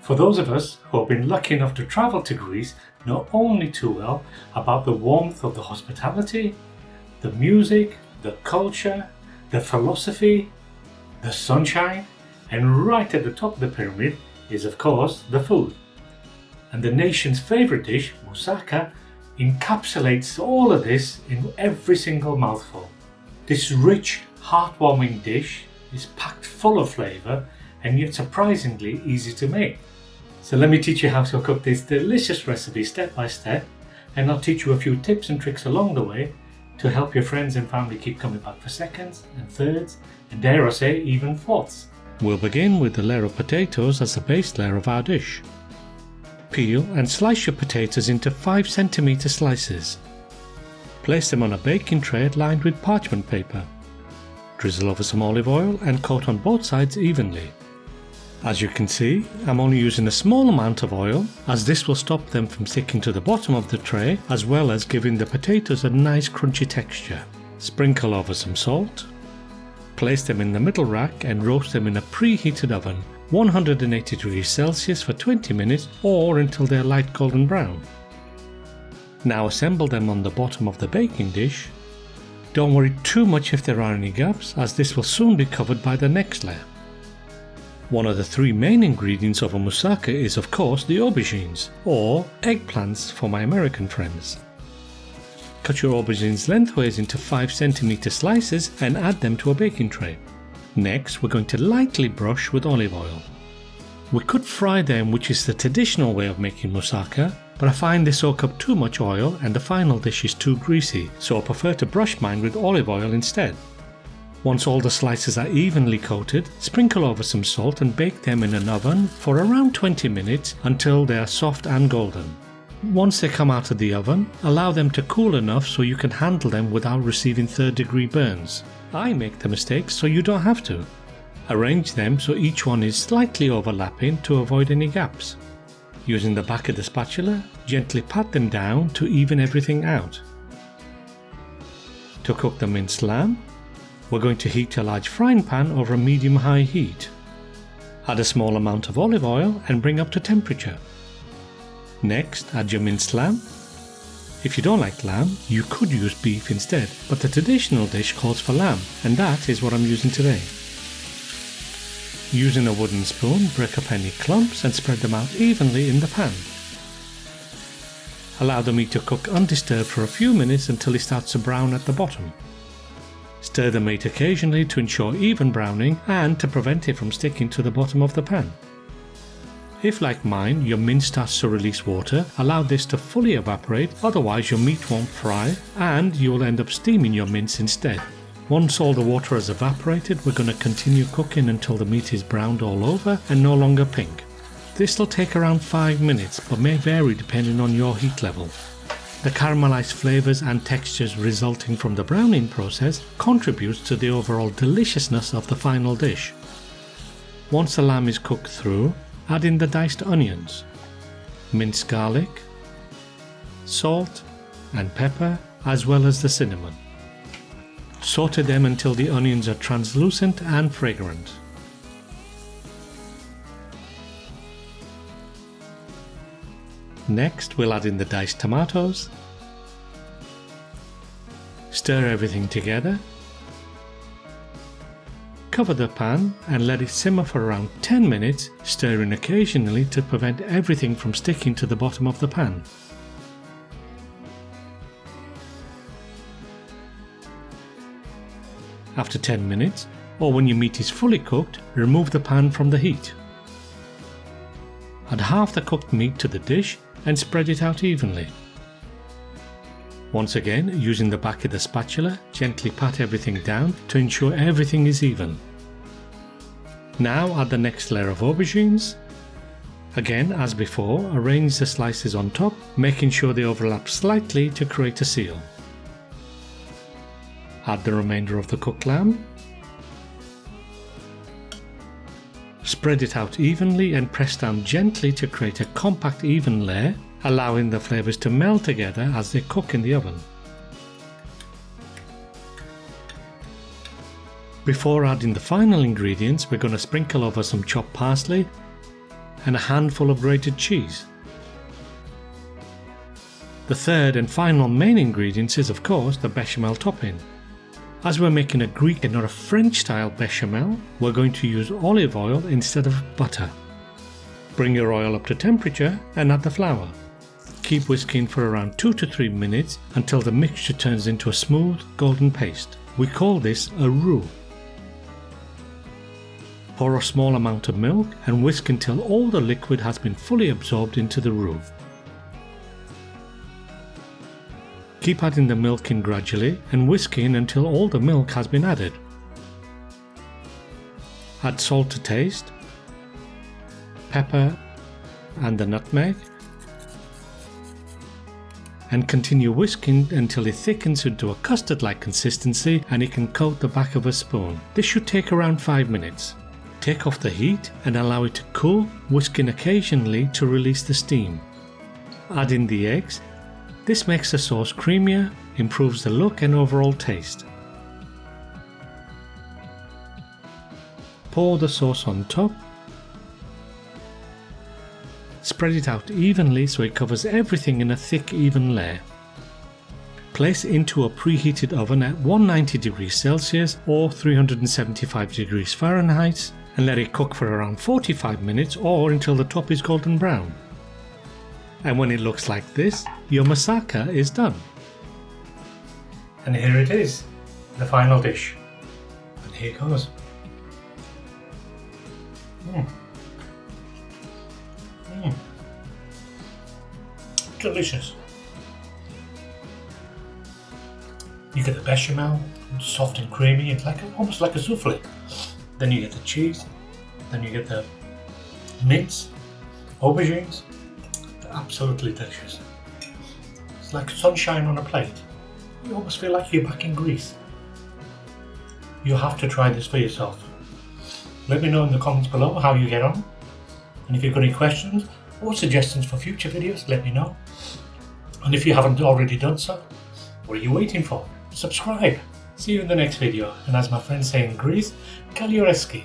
For those of us who have been lucky enough to travel to Greece know only too well about the warmth of the hospitality, the music, the culture, the philosophy, the sunshine, and right at the top of the pyramid is of course the food. And the nation's favourite dish, moussaka, encapsulates all of this in every single mouthful. This rich, heartwarming dish is packed full of flavour and yet surprisingly easy to make. So let me teach you how to cook this delicious recipe step by step, and I'll teach you a few tips and tricks along the way to help your friends and family keep coming back for seconds and thirds, and dare I say even fourths. We'll begin with the layer of potatoes as the base layer of our dish. Peel and slice your potatoes into 5 cm slices. Place them on a baking tray lined with parchment paper. Drizzle over some olive oil and coat on both sides evenly. As you can see, I'm only using a small amount of oil, as this will stop them from sticking to the bottom of the tray, as well as giving the potatoes a nice crunchy texture. Sprinkle over some salt. Place them in the middle rack and roast them in a preheated oven, 180 degrees Celsius for 20 minutes or until they're light golden brown. Now assemble them on the bottom of the baking dish. Don't worry too much if there are any gaps, as this will soon be covered by the next layer. One of the 3 main ingredients of a moussaka is of course the aubergines, or eggplants for my American friends. Cut your aubergines lengthways into 5 cm slices and add them to a baking tray. Next, we're going to lightly brush with olive oil. We could fry them, which is the traditional way of making moussaka, but I find they soak up too much oil and the final dish is too greasy, so I prefer to brush mine with olive oil instead. Once all the slices are evenly coated, sprinkle over some salt and bake them in an oven for around 20 minutes until they are soft and golden. Once they come out of the oven, allow them to cool enough so you can handle them without receiving third-degree burns. I make the mistake so you don't have to. Arrange them so each one is slightly overlapping to avoid any gaps. Using the back of the spatula, gently pat them down to even everything out. To cook the minced lamb, we're going to heat a large frying pan over a medium-high heat. Add a small amount of olive oil and bring up to temperature. Next, add your minced lamb. If you don't like lamb, you could use beef instead, but the traditional dish calls for lamb, and that is what I'm using today. Using a wooden spoon, break up any clumps and spread them out evenly in the pan. Allow the meat to cook undisturbed for a few minutes until it starts to brown at the bottom. Stir the meat occasionally to ensure even browning and to prevent it from sticking to the bottom of the pan. If, like mine, your mince starts to release water, allow this to fully evaporate, otherwise your meat won't fry and you will end up steaming your mince instead. Once all the water has evaporated, we're going to continue cooking until the meat is browned all over and no longer pink. This will take around 5 minutes but may vary depending on your heat level. The caramelized flavors and textures resulting from the browning process contributes to the overall deliciousness of the final dish. Once the lamb is cooked through, add in the diced onions, minced garlic, salt and pepper, as well as the cinnamon. Saute them until the onions are translucent and fragrant. Next, we'll add in the diced tomatoes. Stir everything together. Cover the pan and let it simmer for around 10 minutes, stirring occasionally to prevent everything from sticking to the bottom of the pan. After 10 minutes, or when your meat is fully cooked, remove the pan from the heat. Add half the cooked meat to the dish and spread it out evenly. Once again, using the back of the spatula, gently pat everything down to ensure everything is even. Now add the next layer of aubergines. Again, as before, arrange the slices on top, making sure they overlap slightly to create a seal. Add the remainder of the cooked lamb. Spread it out evenly and press down gently to create a compact even layer, allowing the flavours to meld together as they cook in the oven. Before adding the final ingredients, we're going to sprinkle over some chopped parsley. and a handful of grated cheese. The third and final main ingredient is of course the bechamel topping. As we're making a Greek and not a French style bechamel, we're going to use olive oil instead of butter. Bring your oil up to temperature and add the flour. Keep whisking for around 2 to 3 minutes until the mixture turns into a smooth golden paste. We call this a roux. Pour a small amount of milk and whisk until all the liquid has been fully absorbed into the roux. Keep adding the milk in gradually and whisk in until all the milk has been added. Add salt to taste, pepper and the nutmeg, and continue whisking until it thickens into a custard-like consistency and it can coat the back of a spoon. This should take around 5 minutes. Take off the heat and allow it to cool, whisking occasionally to release the steam. Add in the eggs. This makes the sauce creamier, improves the look and overall taste. Pour the sauce on top. Spread it out evenly so it covers everything in a thick, even layer. Place into a preheated oven at 190 degrees Celsius or 375 degrees Fahrenheit and let it cook for around 45 minutes or until the top is golden brown. And when it looks like this, your moussaka is done. And here it is, the final dish. And here goes. Delicious. You get the bechamel, soft and creamy, it's like almost like a souffle. Then you get the cheese, then you get the mince, aubergines. They're absolutely delicious. It's like sunshine on a plate. You almost feel like you're back in Greece. You have to try this for yourself. Let me know in the comments below how you get on. And if you've got any questions or suggestions for future videos, let me know. And if you haven't already done so, what are you waiting for? Subscribe. See you in the next video. And as my friends say in Greece, Kalioreski.